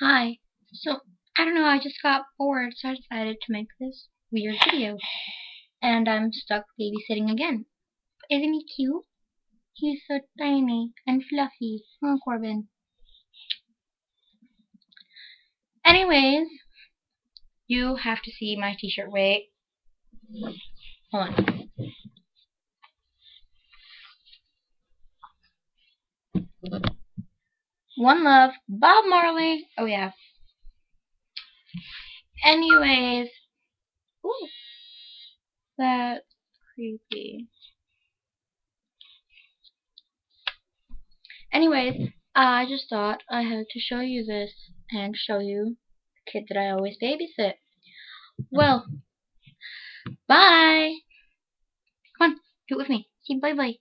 Hi. So, I don't know, I just got bored, so I decided to make this weird video. And I'm stuck babysitting again. Isn't he cute? He's so tiny and fluffy. Oh, Corbin. Anyways, you have to see my t-shirt. Wait. Hold on. One Love, Bob Marley. Oh, yeah. Anyways. Ooh, that's creepy. Anyways, I just thought I had to show you this and show you the kid that I always babysit. Well, bye! Come on, do it with me. Say bye bye.